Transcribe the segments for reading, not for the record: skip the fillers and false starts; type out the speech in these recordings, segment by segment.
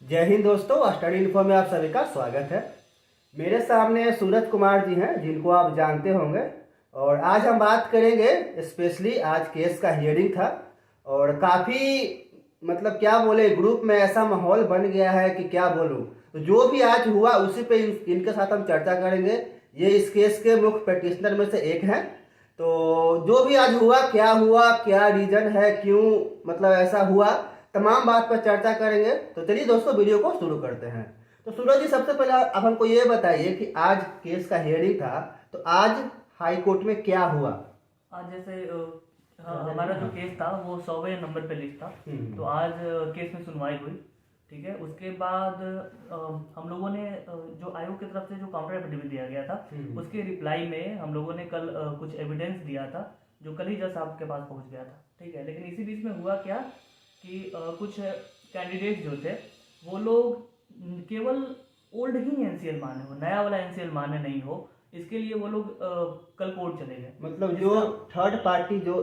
जय हिंद दोस्तों, study info में आप सभी का स्वागत है। मेरे सामने सूरज कुमार जी हैं जिनको आप जानते होंगे। और आज हम बात करेंगे, स्पेशली आज केस का हियरिंग था और काफ़ी मतलब क्या बोले, ग्रुप में ऐसा माहौल बन गया है कि क्या बोलूँ। तो जो भी आज हुआ उसी पे इनके साथ हम चर्चा करेंगे। ये इस केस के मुख्य पिटिशनर में से एक हैं। तो जो भी आज हुआ, क्या रीजन है, क्यों मतलब ऐसा हुआ, तमाम बात पर चर्चा करेंगे। तो चलिए दोस्तों, वीडियो को शुरू करते हैं। तो सूरज जी, सबसे पहले आप हमको ये बताइए कि आज केस का हियरिंग था, तो आज हाई कोर्ट में क्या हुआ। आज जैसे हमारा जो केस था वो 100वें नंबर पे लिस्ट था। तो आज केस में सुनवाई हुई। ठीक है, उसके बाद हम लोगों ने जो आयोग की तरफ से जो काउंटर एफिडेविट दिया गया था उसके रिप्लाई में हम लोगों ने कल कुछ एविडेंस दिया था जो कल ही जज साहब के पास पहुंच गया था। ठीक है, लेकिन इसी बीच में हुआ क्या कि कुछ कैंडिडेट जो थे वो लोग केवल ओल्ड ही एनसीएल माने हो, नया वाला एनसीएल माने नहीं हो, इसके लिए वो लोग कल कोर्ट चले गए। मतलब जो थर्ड पार्टी जो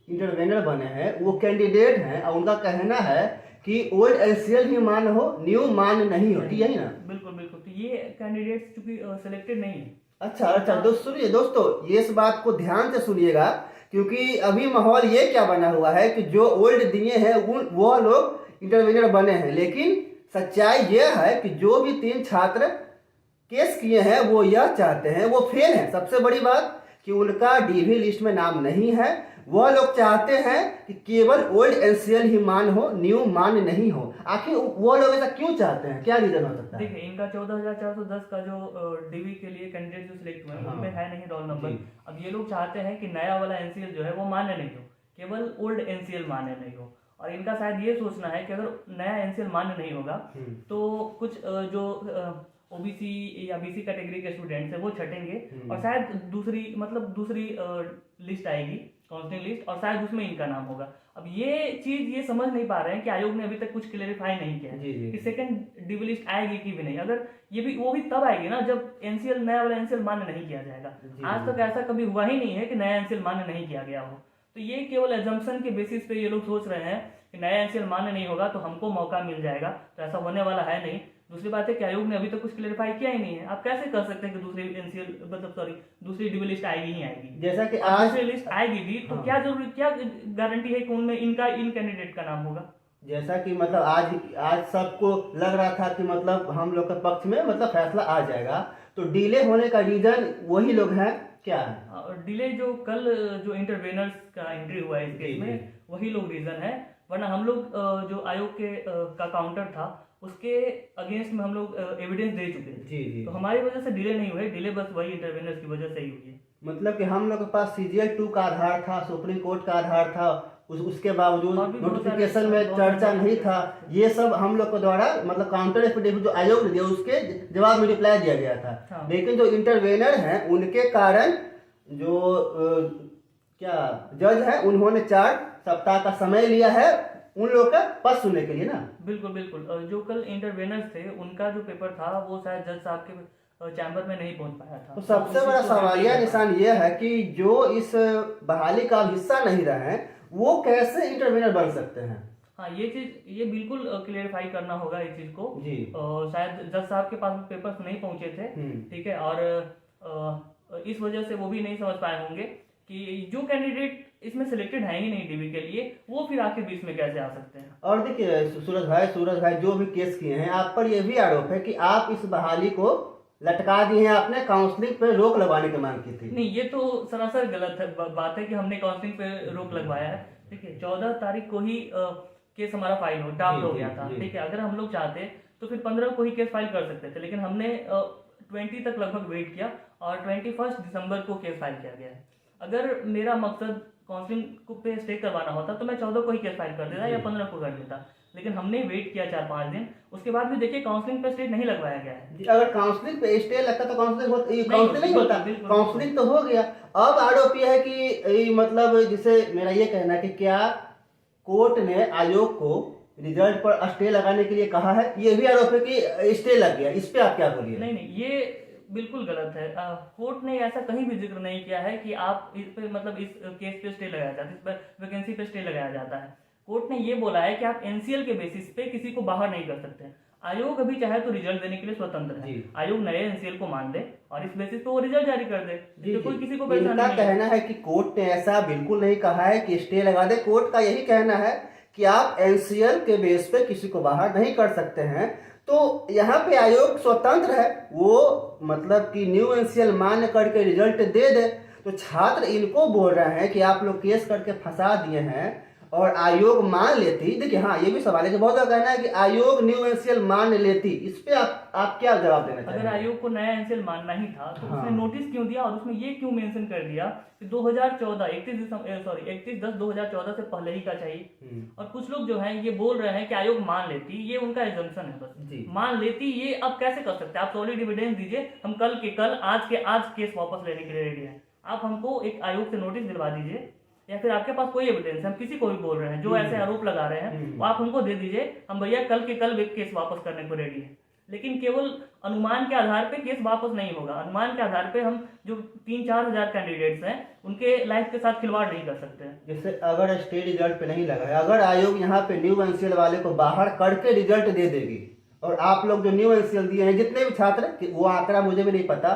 इंटरवेनर बने हैं वो कैंडिडेट हैं और उनका कहना है कि ओल्ड एनसीएल ही मान हो, न्यू मान नहीं होती, यही ना। बिल्कुल बिल्कुल, तो ये कैंडिडेट्स चूंकि सिलेक्टेड नहीं है। अच्छा दोस्त सुनिए दोस्तों, ये इस बात को ध्यान से सुनिएगा, क्योंकि अभी माहौल ये क्या बना हुआ है कि जो ओल्ड दिए हैं वो लोग इंटरवेनर बने हैं, लेकिन सच्चाई ये है कि जो भी 3 छात्र केस किए हैं वो यह चाहते हैं, वो फेल हैं। सबसे बड़ी बात कि उनका डीवी लिस्ट में नाम नहीं है। वह लोग चाहते हैं कि केवल ओल्ड एनसीएल ही मान हो, न्यू मान नहीं हो। आखिर वो लोग ऐसा क्यों चाहते हैं, क्या रीजन हो सकता है? देखिए, इनका 14,410 का जो डीवी के लिए कैंडिडेट जो सिलेक्ट हुए हैं उनमें है नहीं रोल नंबर। अब ये लोग चाहते हैं कि नया वाला एनसीएल जो है वो मान्य नहीं हो, केवल ओल्ड एनसीएल मान्य नहीं हो। और इनका शायद ये सोचना है कि अगर नया एनसीएल मान्य नहीं होगा तो कुछ जो ओबीसी या बीसी कैटेगरी के स्टूडेंट्स है वो छटेंगे और शायद दूसरी लिस्ट आएगी, काउंसलिंग लिस्ट, और शायद उसमें इनका नाम होगा। अब ये चीज ये समझ नहीं पा रहे हैं कि आयोग ने अभी तक कुछ क्लेरिफाई नहीं किया है कि सेकंड डीवी लिस्ट आएगी कि भी नहीं। अगर ये भी वो भी तब आएगी ना जब एनसीएल नया वाला एनसीएल मान्य नहीं किया जाएगा। आज तक ऐसा कभी हुआ ही नहीं है कि नया एनसीएल मान्य नहीं किया गया हो। तो ये केवल एजम्पशन के बेसिस पे ये लोग सोच रहे हैं कि नया एनसीएल मान्य नहीं होगा तो हमको मौका मिल जाएगा, तो ऐसा होने वाला है नहीं। दूसरी बात है कि आयोग ने अभी तक कुछ क्लेरिफाई किया ही नहीं है। आप कैसे कर सकते हैं कि दूसरी एनसीएल दूसरी डीवी लिस्ट आएगी ही आएगी? जैसा कि आज दूसरी लिस्ट आएगी भी तो क्या गारंटी है कि उनमें इन कैंडिडेट का नाम होगा? जैसा कि मतलब आज सबको लग रहा था कि मतलब हम लोग के पक्ष में मतलब फैसला आ जाएगा, तो डिले होने का रीजन वही लोग हैं, क्या है? डिले जो कल जो इंटरवेनर्स का एंट्री हुआ है इस केस में वही लोग रीजन है। वरना हम लोग जो आयोग के का काउंटर था उसके अगेंस्ट में हम लोग एविडेंस दे चुके थे। जी। तो हमारी वजह से डिले नहीं हुई, डिले बस वही इंटरवेनर्स की वजह से ही हुई है। मतलब कि हम लोग के पास CGL 2 का आधार था, सुप्रीम कोर्ट का आधार था, उसके बावजूद नोटिफिकेशन में चर्चा नहीं था। ये सब हम लोग के द्वारा मतलब काउंटर एफिडेविट जो आयोग ने दिया उसके जवाब में रिप्लाई दिया गया था। लेकिन जो इंटरवेनर हैं उनके कारण जो क्या जज है उन्होंने 4 सप्ताह का समय लिया है उन लोग का पक्ष सुनने के लिए ना। बिल्कुल बिल्कुल, जो कल इंटरवेनर्स थे उनका जो पेपर था वो शायद जज साहब के चैम्बर में नहीं पहुंच पाया था। तो सबसे बड़ा सवालिया निशान ये है कि जो इस बहाली का हिस्सा नहीं रहे हैं वो कैसे इंटरवेनर बन सकते हैं? हाँ, ये बिल्कुल क्लियरिफाई करना होगा इस चीज को जी। शायद जज साहब के पास पेपर्स नहीं पहुंचे थे। ठीक है, और इस वजह से वो भी नहीं समझ पाए होंगे कि जो कैंडिडेट इसमें सिलेक्टेड है ही नहीं डीवी के लिए वो फिर आखिर बीच में कैसे आ सकते हैं। और देखिए सूरज भाई जो भी केस किए हैं, आप पर यह भी आरोप है कि आप इस बहाली को लटका दिए हैं, आपने काउंसलिंग पे रोक लगवाने की मांग की थी। नहीं, ये तो सरासर गलत है बात है कि हमने काउंसलिंग पे रोक लगवाया है। ठीक है, 14 तारीख को ही केस हमारा फाइल ड्राफ्ट हो गया था। ठीक है, अगर हम लोग चाहते तो फिर 15 को ही केस फाइल कर सकते थे, लेकिन हमने 20 तक लगभग वेट किया और 21 दिसंबर को केस फाइल किया गया है। अगर मेरा मकसद काउंसलिंग पे स्टे करवाना होता तो मैं 14 को ही केस फाइल कर देता या 15 को कर देता, लेकिन हमने वेट किया 4-5 दिन। उसके बाद भी देखिए काउंसलिंग पे स्टे नहीं लगवाया गया है। अगर काउंसलिंग पे स्टे लगता तो काउंसलिंग नहीं होता, काउंसलिंग तो हो गया। अब आरोप यह है कि मतलब जिसे मेरा ये कहना है कि क्या कोर्ट ने आयोग को रिजल्ट पर स्टे लगाने के लिए कहा है, ये भी आरोप है कि स्टे लग गया। इस पे आप क्या बोलिए? नहीं, ये बिल्कुल गलत है। कोर्ट ने ऐसा कहीं भी जिक्र नहीं किया है कि आप इस पे इस केस पे स्टे लगाया जाता है, इस पर वैकेंसी पे स्टे लगाया जाता है। कोर्ट ने ये बोला है कि आप एनसीएल के बेसिस पे किसी को बाहर नहीं कर सकते। आयोग अभी चाहे तो रिजल्ट देने के लिए स्वतंत्र है। जी। आयोग नए एनसीएल को मान दे और इस बेसिस पे वो रिजल्ट जारी कर दे, जी, तो कोई जी। किसी को परेशानी इनका नहीं है। कहना है कि कोर्ट ने ऐसा बिल्कुल नहीं कहा है कि स्टे लगा दे। कोर्ट का यही कहना है कि आप एनसीएल के बेस पे किसी को बाहर नहीं कर सकते हैं। तो यहाँ पे आयोग स्वतंत्र है, वो मतलब कि न्यू एनसीएल मान्य करके रिजल्ट दे दे। तो छात्र इनको बोल रहे हैं कि आप लोग केस करके फंसा दिए हैं और आयोग मान लेती। देखिए हाँ, ये भी सवाल है कि बहुत लोग कहना है कि आयोग न्यू एनसीएल मान लेती। इस पे आप क्या जवाब देना अगर चाहेंगे? आयोग को नया एनसीएल मानना ही था तो हाँ। उसने नोटिस क्यों दिया और उसमें ये क्यों मेंशन कर दिया कि 2014 31/10/2014 से पहले ही का चाहिए। और कुछ लोग जो हैं ये बोल रहे हैं कि आयोग मान लेती, ये उनका एजम्पशन है बस। जी। मान लेती ये अब कैसे कर सकते हैं? आप सॉलिड एविडेंस दीजिए, हम कल के कल आज के आज केस वापस लेने के लिए रेडी हैं। आप हमको एक आयोग से नोटिस दिलवा दीजिए या फिर आपके पास कोई एविडेंस, हम किसी को भी बोल रहे हैं जो ऐसे आरोप लगा रहे हैं वो आप हमको दे दीजिए, हम भैया कल के कल केस वापस करने को रेडी है। लेकिन केवल अनुमान के आधार पे केस वापस नहीं होगा। अनुमान के आधार पे हम जो 3-4 हजार कैंडिडेट्स हैं उनके लाइफ के साथ खिलवाड़ नहीं कर सकते हैं। जैसे अगर स्टे रिजल्ट पे नहीं लगा है, अगर आयोग यहाँ पे न्यू एनसीएल वाले को बाहर करके रिजल्ट दे देगी और आप लोग जो न्यू एनसीएल दिए हैं जितने भी छात्र, वो आंकड़ा मुझे भी नहीं पता,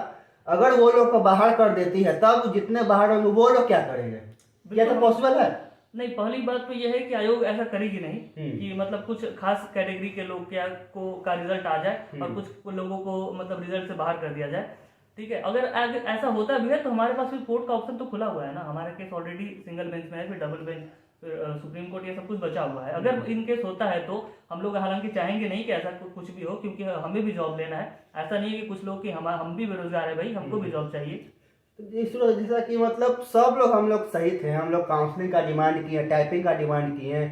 अगर वो लोग को बाहर कर देती है तब जितने बाहर होंगे वो लोग क्या करेंगे? क्या तो पॉसिबल है? नहीं, पहली बात तो यह है कि आयोग ऐसा करेगी नहीं कि मतलब कुछ खास कैटेगरी के लोग का रिजल्ट आ जाए और कुछ लोगों को मतलब रिजल्ट से बाहर कर दिया जाए। ठीक है, अगर ऐसा होता भी है तो हमारे पास फिर कोर्ट का ऑप्शन तो खुला हुआ है ना। हमारा केस ऑलरेडी सिंगल बेंच में है, फिर डबल बेंच, फिर सुप्रीम कोर्ट, ये सब कुछ बचा हुआ है। अगर इन केस होता है तो हम लोग हालांकि चाहेंगे नहीं कि ऐसा कुछ भी हो, क्योंकि हमें भी जॉब लेना है। ऐसा नहीं है कि कुछ लोग कि हम भी बेरोजगार है भाई, हमको भी जॉब चाहिए। तो जैसा कि मतलब सब लोग हम लोग सही थे, हम लोग काउंसलिंग का डिमांड किए, टाइपिंग का डिमांड किए।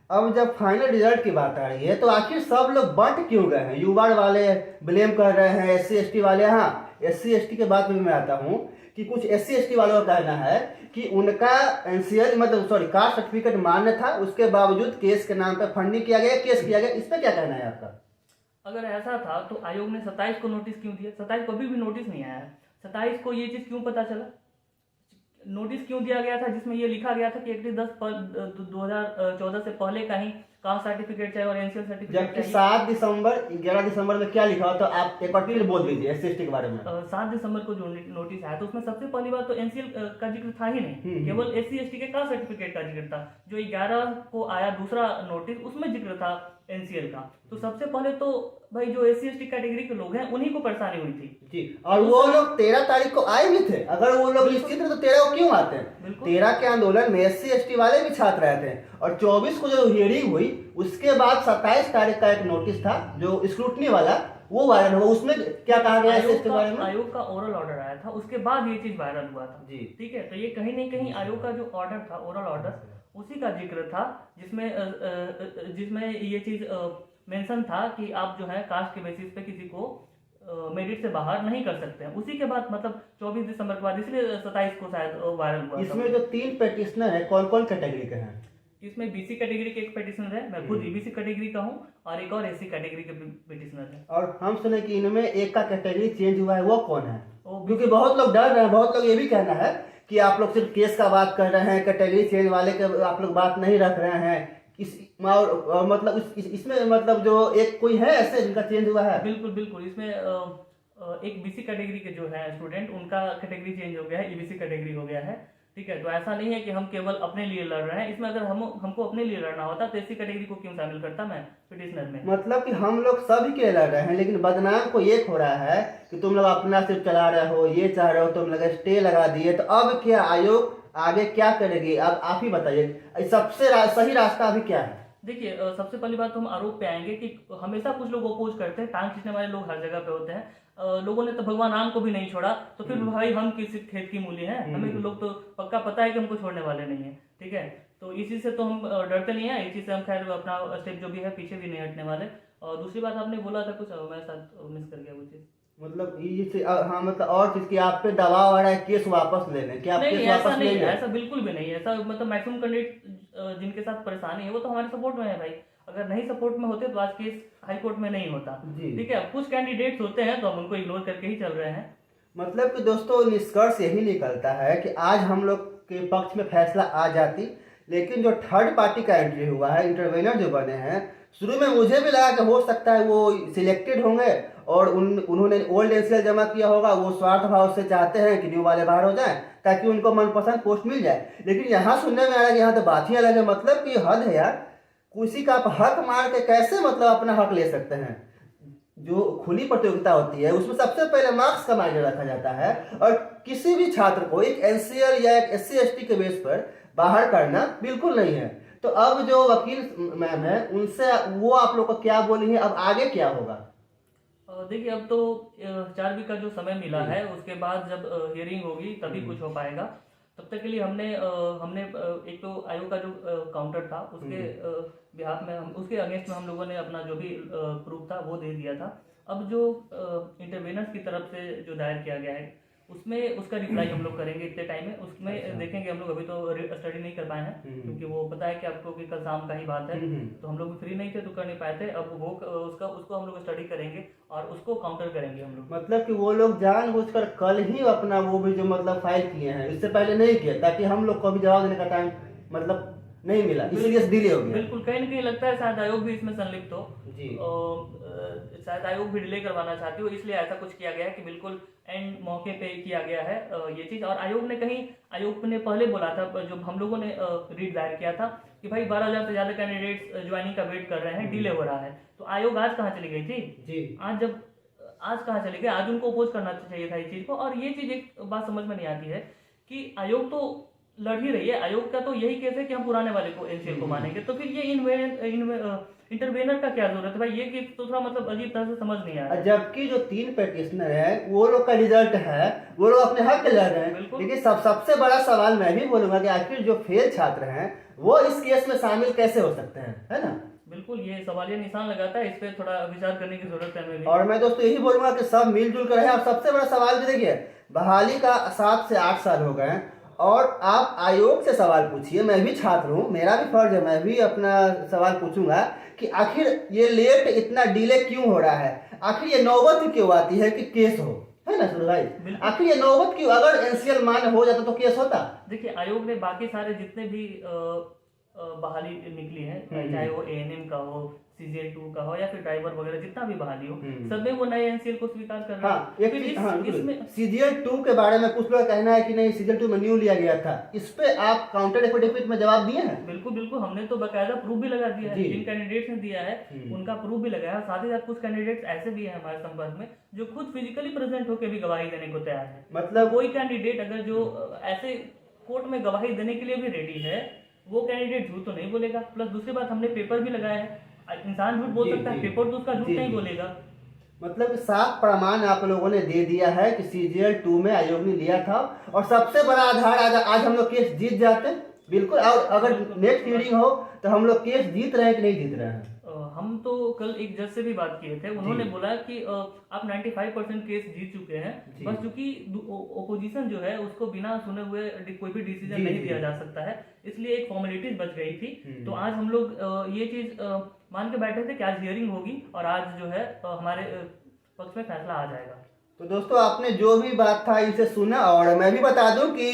अब जब फाइनल रिजल्ट की बात आ रही है तो आखिर सब लोग बंट क्यों गए हैं? युवा वाले ब्लेम कर रहे हैं, SC ST वाले। हाँ, SC ST के बाद में मैं आता हूँ कि कुछ SC ST वालों का कहना है कि उनका एनसीएल मतलब कास्ट सर्टिफिकेट मान्य था, उसके बावजूद केस के नाम पे फंडिंग किया गया, केस किया गया। इस पर क्या कहना है आपका? अगर ऐसा था तो आयोग ने 27 को नोटिस क्यों दिया? 27 को अभी भी नोटिस नहीं आया है। 27 को ये चीज क्यों पता चला? नोटिस क्यों दिया गया था जिसमें ये लिखा गया था कि 31/10/2014 से पहले का ही कास्ट सर्टिफिकेट चाहिए और एनसीएल सर्टिफिकेट जबकि चाहिए। 7 दिसंबर 11 दिसंबर में क्या लिखा हो, तो आप एक बार फिर बोल दीजिए SC ST के बारे में। 7 दिसंबर को जो नोटिस आया तो उसमें सबसे पहली बात तो एनसीएल का जिक्र था ही नहीं, केवल SC ST के कास्ट सर्टिफिकेट का जिक्र था। जो 11 को आया दूसरा नोटिस, उसमें जिक्र था एनसीएल का। तो सबसे पहले तो भाई जो SC ST कैटेगरी के लोग हैं उन्हीं को परेशानी हुई थी जी। और वो लोग 13 तारीख को आए भी थे। अगर वो लोग निश्चित थे तो 13 को क्यों आते हैं? 13 के आंदोलन में SC ST वाले भी छात्र रहे थे और 24 को जो हियरिंग हुई उसके बाद 27 तारीख का एक नोटिस था जो स्क्रूटनी वाला, वो वायरल हुआ। उसमें क्या कहा गया SC ST के बारे में? आयोग का ओरल ऑर्डर आया था, उसके बाद ये चीज वायरल हुआ था जी। ठीक है, तो ये कहीं ना कहीं आयोग का जो ऑर्डर था, ओरल ऑर्डर, उसी का जिक्र था जिसमें ये चीज मेंशन था कि आप जो है कास्ट के बेसिस पे किसी को मेरिट से बाहर नहीं कर सकते हैं। उसी के बाद मतलब 24 दिसंबर के बाद, इसलिए 27 को शायद वायरल हुआ। इसमें जो 3 पेटिशनर है कौन कौन कैटेगरी के हैं? इसमें BC कैटेगरी के एक पेटिशनर है, मैं खुद EBC कैटेगरी का हूँ, और एक और SC कैटेगरी के पेटिशनर है। और हम सुने कि इनमें एक का कैटेगरी चेंज हुआ है, वो कौन है? क्योंकि बहुत लोग डर रहे हैं, बहुत लोग ये भी कहना है कि आप लोग सिर्फ केस का बात कर रहे हैं, कैटेगरी चेंज वाले के आप लोग बात नहीं रख रहे हैं। और मतलब इसमें मतलब जो एक कोई है ऐसे जिनका चेंज हुआ है? बिल्कुल बिल्कुल, इसमें एक BC कैटेगरी के जो है स्टूडेंट, उनका कैटेगरी चेंज हो गया है, EBC कैटेगरी हो गया है। ठीक है, तो ऐसा नहीं है कि हम केवल अपने लिए लड़ रहे हैं। इसमें अगर हमको अपने लिए लड़ना होता तो SC कैटेगरी को क्यों शामिल करता मैं पिटिशनर में? मतलब कि हम लोग सभी के लड़ रहे हैं, लेकिन बदनाम को ये हो रहा है कि तुम लोग अपना सिर्फ चला रहे हो, ये चाह रहे हो, तुम लोग स्टे लगा दिए। तो अब क्या आयोग आगे क्या करेगी? अब आप ही बताइए, सबसे सही रास्ता अभी क्या है? देखिए, सबसे पहली बात तो हम आरोप पे आएंगे कि हमेशा कुछ लोग अपोज करते हैं, टांग खींचने वाले लोग हर जगह पे होते हैं। लोगों ने तो भगवान राम को भी नहीं छोड़ा, तो फिर भाई हम किसी खेत की मूली हैं? हमें तो लोग तो पक्का पता है कि हमको छोड़ने वाले नहीं है। ठीक है, तो इसी से तो हम डरते नहीं है, इसी से हम खैर अपना स्टेप जो भी है पीछे भी नहीं हटने वाले। और दूसरी बात आपने बोला था कुछ, मैं साथ मिस कर गया वो चीज। मतलब ये हाँ, मतलब और चीज की आप पे दबाव आ रहा है केस वापस लेने, क्या आप केस वापस लेंगे? ऐसा बिल्कुल भी नहीं है। ऐसा मतलब मैक्सिमम कैंडिडेट जिनके साथ परेशानी है वो तो हमारे सपोर्ट में है भाई। अगर नहीं सपोर्ट में होते तो आज केस हाई कोर्ट में नहीं होता। ठीक है, कुछ कैंडिडेट्स होते हैं तो हम उनको इग्नोर करके ही चल रहे हैं। मतलब कि दोस्तों निष्कर्ष यही निकलता है कि आज हम लोग के पक्ष में फैसला आ जाती, लेकिन जो थर्ड पार्टी का एंट्री हुआ है, इंटरवेनर जो बने हैं, शुरू में मुझे भी लगा कि हो सकता है वो सिलेक्टेड होंगे और उन्होंने ओल्ड एनसीएल जमा किया होगा, वो स्वार्थ भाव से चाहते हैं कि न्यू वाले बाहर हो जाएं ताकि उनको मनपसंद पोस्ट मिल जाए। लेकिन यहाँ सुनने में आ रहा है कि यहाँ तो बात ही अलग है, मतलब कि हद है यार, किसी का आप हक मार के कैसे मतलब अपना हक ले सकते हैं। जो खुली प्रतियोगिता होती है उसमें सबसे पहले मार्क्स का मायने रखा जाता है और किसी भी छात्र को एक एनसीएल या एक एससी एसटी के बेस पर बाहर करना बिल्कुल नहीं है। तो अब जो वकील मैम है उनसे वो आप लोग को क्या बोली है, अब आगे क्या होगा? देखिए, अब तो 4 वीक का जो समय मिला है, उसके बाद जब हियरिंग होगी तभी कुछ हो पाएगा। तब तक के लिए हमने एक तो आयोग का जो काउंटर था उसके बिहाफ में उसके अगेंस्ट में हम लोगों ने अपना जो भी प्रूफ था वो दे दिया था। अब जो इंटरवेनर्स की तरफ से जो दायर किया गया है उसमें उसका रिप्लाई हम लोग करेंगे इतने टाइम में, उसमें देखेंगे। हम लोग अभी तो स्टडी नहीं कर पाए हैं क्योंकि वो पता है कि आपको कि कल शाम का ही बात है, तो हम लोग फ्री नहीं थे तो कर नहीं पाए थे। अब वो उसको हम लोग स्टडी करेंगे और उसको काउंटर करेंगे हम लोग। मतलब कि वो लोग जानबूझकर कल ही अपना वो भी जो मतलब फाइल किए हैं, इससे पहले नहीं किए ताकि हम लोग को भी जवाब देने का टाइम मतलब नहीं मिला, इसलिए डिले हो गया। बिल्कुल, कहीं ना कहीं लगता है शायद आयोग भी इसमें संलिप्त हो जी। शायद आयोग भी डिले करवाना चाहती हो, इसलिए ऐसा कुछ किया गया है कि बिल्कुल एंड मौके पे किया गया है ये चीज। और आयोग ने पहले बोला था, जब हम लोगों ने रीड दायर किया था कि भाई 12,000 से ज्यादा कैंडिडेट्स ज्वाइनिंग का वेट कर रहे हैं, डिले हो रहा है। तो आयोग आज कहाँ चली गई थी जी? आज कहाँ चले गए? आज उनको अपोज करना चाहिए था इस चीज को। और ये चीज एक बात समझ में नहीं आती है कि आयोग तो लड़ ही रही है, आयोग का तो यही केस है कि हम पुराने वाले को एनसीएल को मानेंगे, तो फिर ये इंटरवेनर का क्या जरूरत है भाई? ये केस तो थोड़ा मतलब अजीब तरह से समझ नहीं आया। जबकि जो 3 पेटिशनर है वो लोग का रिजल्ट है, वो लोग अपने हक के लड़ रहे हैं। लेकिन सबसे बड़ा सवाल मैं भी बोलूंगा कि आखिर जो फेल छात्र हैं वो इस केस में शामिल कैसे हो सकते हैं, है ना? बिल्कुल, ये सवालिया निशान लगाता है, इस पे थोड़ा विचार करने की जरूरत है हमें भी। और मैं दोस्तों यही बोलूंगा कि सब मिलजुल कर रहे। और सबसे बड़ा सवाल भी देखिए, बहाली का 7 से 8 साल हो गए और आप आयोग से सवाल पूछिए। मैं भी छात्र हूँ, मेरा भी फर्ज है, मैं भी अपना सवाल पूछूंगा कि आखिर ये लेट इतना डिले क्यों हो रहा है, आखिर ये नौबत क्यों आती है कि केस हो, है ना सूरज भाई? आखिर ये नौबत क्यों? अगर एनसीएल मान्य हो जाता तो केस होता। देखिए, आयोग ने बाकी सारे जितने भी बहाली निकली है, चाहे वो एएनएम का हो, सीजीएल 2 का हो या फिर ड्राइवर वगैरह, जितना भी बहाली हो, सब में वो नए एनसीएल को स्वीकार कर रहे हैं। इसमें सीजीएल 2 के बारे में कुछ लोग कहना है कि नहीं, सीजीएल 2 में न्यू लिया गया था, इस पे आप काउंटर एफिडेविट में जवाब दिए हैं? बिल्कुल, हमने तो बकायदा प्रूफ भी लगा दिया है। जिन कैंडिडेट्स ने दिया है उनका प्रूफ भी लगाया। साथ ही साथ कुछ कैंडिडेट्स ऐसे भी हैं हमारे संपर्क में जो खुद फिजिकली प्रेजेंट होकर भी गवाही देने को तैयार है। मतलब कोई कैंडिडेट अगर जो ऐसे कोर्ट में गवाही देने के लिए भी रेडी है, वो कैंडिडेट झूठ तो नहीं बोलेगा। प्लस दूसरी बात, हमने पेपर भी लगाया है। इंसान झूठ बोल सकता है, पेपर तो उसका झूठ नहीं बोलेगा। मतलब साफ प्रमाण आप लोगों ने दे दिया है कि सीजीएल 2 में आयोग ने लिया था। और सबसे बड़ा आधार, आज हम लोग केस जीत जाते बिल्कुल, और अगर नेक्स्ट हियरिंग हो तो हम लोग केस जीत रहे हैं कि नहीं जीत रहे हैं? हम तो कल एक जज से भी बात किए थे, उन्होंने बोला कि आप 95% केस जीत चुके हैं, बस चूंकि ओपोजिशन जो है उसको बिना सुने हुए कोई भी डिसीजन नहीं दिया जा सकता है, इसलिए एक फॉर्मेलिटीज बच गई थी। तो आज हम लोग ये चीज मान के बैठे थे कि आज हियरिंग होगी और आज जो है हमारे पक्ष में फैसला आ जाएगा। तो दोस्तों आपने जो भी बात था इसे सुना। और मैं भी बता दूं कि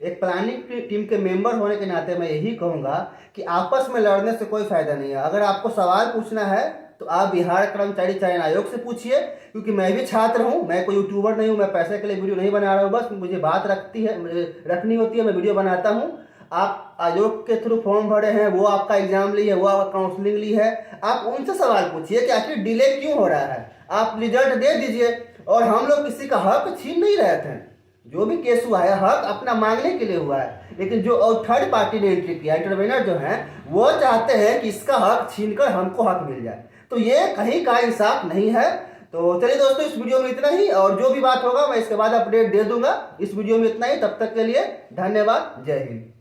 एक प्लानिंग टीम के मेंबर होने के नाते मैं यही कहूंगा कि आपस में लड़ने से कोई फायदा नहीं है। अगर आपको सवाल पूछना है तो आप बिहार कर्मचारी चयन आयोग से पूछिए, क्योंकि मैं भी छात्र हूं, मैं कोई यूट्यूबर नहीं हूं, मैं पैसे के लिए वीडियो नहीं बना रहा हूं। बस मुझे बात रखनी होती है, मैं वीडियो बनाता हूं। आप आयोग के थ्रू फॉर्म भरे हैं, वो आपका एग्जाम ली है, वो आपका काउंसलिंग ली है, आप उनसे सवाल पूछिए कि आखिर डिले क्यों हो रहा है। आप रिजल्ट दे दीजिए। और हम लोग किसी का हक छीन नहीं रहे थे, जो भी केस हुआ है हक अपना मांगने के लिए हुआ है। लेकिन जो और थर्ड पार्टी ने एंट्री किया, इंटरवेनर जो है, वो चाहते हैं कि इसका हक छीनकर हमको हक मिल जाए। तो ये कहीं का इंसाफ नहीं है। तो चलिए दोस्तों, इस वीडियो में इतना ही, और जो भी बात होगा मैं इसके बाद अपडेट दे दूंगा। इस वीडियो में इतना ही, तब तक के लिए धन्यवाद, जय हिंद।